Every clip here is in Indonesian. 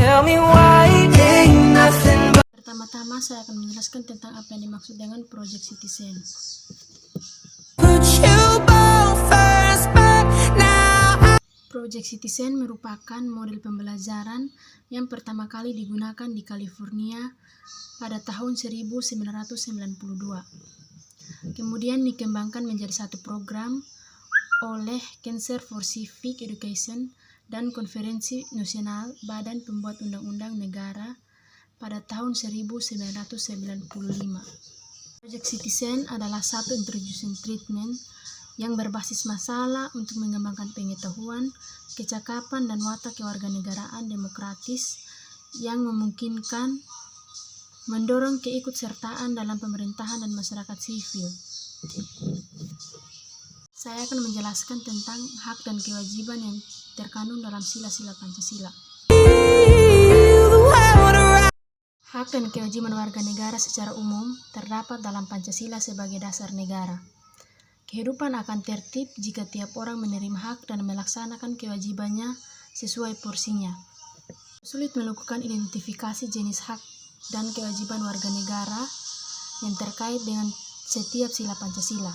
tell me why ain't nothing but. Pertama-tama saya akan menjelaskan tentang apa yang dimaksud dengan Project Citizen. Put you both first, but now Project Citizen merupakan model pembelajaran yang pertama kali digunakan di California pada tahun 1992. Kemudian dikembangkan menjadi satu program oleh Center for Civic Education dan Konferensi Nasional Badan Pembuat Undang-Undang Negara pada tahun 1995. Project Citizen adalah satu introduction treatment yang berbasis masalah untuk mengembangkan pengetahuan, kecakapan, dan watak kewarganegaraan demokratis yang memungkinkan mendorong keikutsertaan dalam pemerintahan dan masyarakat sivil. Saya akan menjelaskan tentang hak dan kewajiban yang terkandung dalam sila-sila Pancasila. Hak dan kewajiban warga negara secara umum terdapat dalam Pancasila sebagai dasar negara. Kehidupan akan tertib jika tiap orang menerima hak dan melaksanakan kewajibannya sesuai porsinya. Sulit melakukan identifikasi jenis hak dan kewajiban warga negara yang terkait dengan setiap sila Pancasila.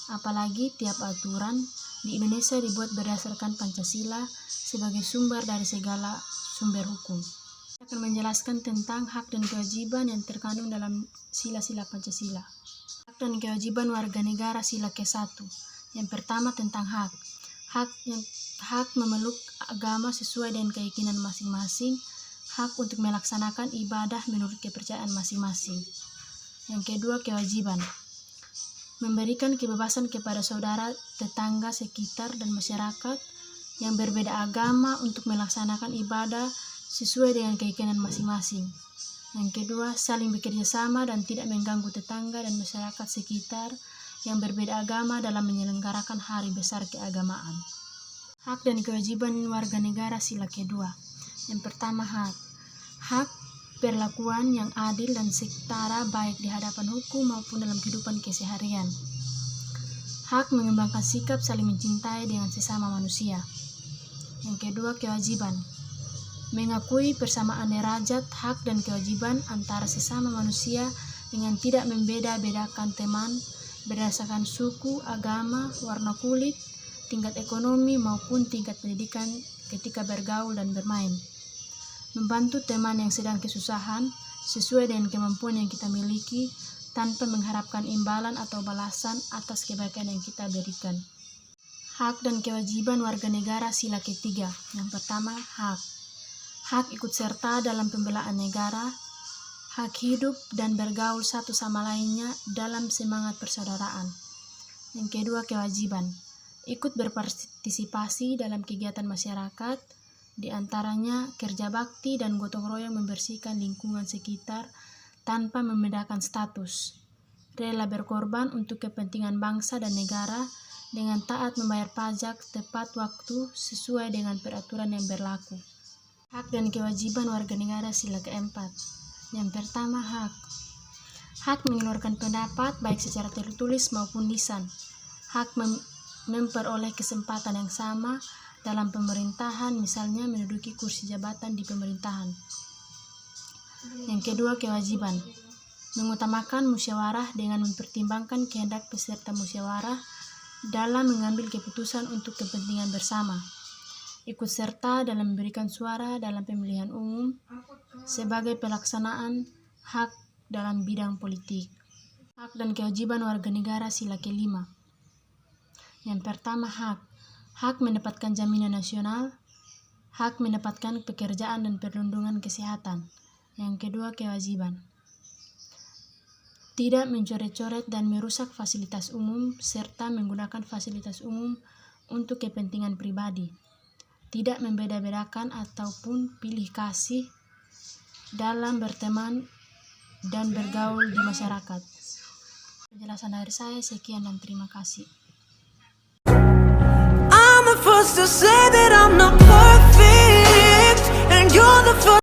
Apalagi tiap aturan di Indonesia dibuat berdasarkan Pancasila sebagai sumber dari segala sumber hukum. Saya akan menjelaskan tentang hak dan kewajiban yang terkandung dalam sila-sila Pancasila. Hak dan kewajiban warga negara sila ke-1. Yang pertama tentang hak. Hak memeluk agama sesuai dengan keyakinan masing-masing. Hak untuk melaksanakan ibadah menurut kepercayaan masing-masing. Yang kedua, kewajiban. Memberikan kebebasan kepada saudara, tetangga, sekitar, dan masyarakat yang berbeda agama untuk melaksanakan ibadah sesuai dengan keyakinan masing-masing. Yang kedua, saling bekerja sama dan tidak mengganggu tetangga dan masyarakat sekitar yang berbeda agama dalam menyelenggarakan hari besar keagamaan. Hak dan kewajiban warga negara sila kedua. Yang pertama, hak perlakuan yang adil dan setara baik di hadapan hukum maupun dalam kehidupan keseharian. Hak mengembangkan sikap saling mencintai dengan sesama manusia. Yang kedua, kewajiban. Mengakui persamaan derajat, hak dan kewajiban antara sesama manusia dengan tidak membeda-bedakan teman berdasarkan suku, agama, warna kulit, tingkat ekonomi maupun tingkat pendidikan ketika bergaul dan bermain. Membantu teman yang sedang kesusahan sesuai dengan kemampuan yang kita miliki tanpa mengharapkan imbalan atau balasan atas kebaikan yang kita berikan. Hak dan kewajiban warga negara sila ketiga. Yang pertama, hak ikut serta dalam pembelaan negara, hak hidup dan bergaul satu sama lainnya dalam semangat persaudaraan. Yang kedua, kewajiban. Ikut berpartisipasi dalam kegiatan masyarakat, di antaranya kerja bakti dan gotong royong membersihkan lingkungan sekitar tanpa membedakan status. Rela berkorban untuk kepentingan bangsa dan negara dengan taat membayar pajak tepat waktu sesuai dengan peraturan yang berlaku. Hak dan kewajiban warga negara sila keempat. Yang pertama, hak mengeluarkan pendapat baik secara tertulis maupun lisan. Hak memperoleh kesempatan yang sama dalam pemerintahan, misalnya menduduki kursi jabatan di pemerintahan. Yang kedua, kewajiban. Mengutamakan musyawarah dengan mempertimbangkan kehendak peserta musyawarah dalam mengambil keputusan untuk kepentingan bersama. Ikut serta dalam memberikan suara dalam pemilihan umum sebagai pelaksanaan hak dalam bidang politik. Hak dan kewajiban warga negara sila kelima. Yang pertama, hak mendapatkan jaminan nasional, hak mendapatkan pekerjaan dan perlindungan kesehatan. Yang kedua, kewajiban. Tidak mencoret-coret dan merusak fasilitas umum serta menggunakan fasilitas umum untuk kepentingan pribadi. Tidak membeda-bedakan ataupun pilih kasih dalam berteman dan bergaul di masyarakat. Penjelasan dari saya sekian dan terima kasih. I'm a first to say that I'm not perfect.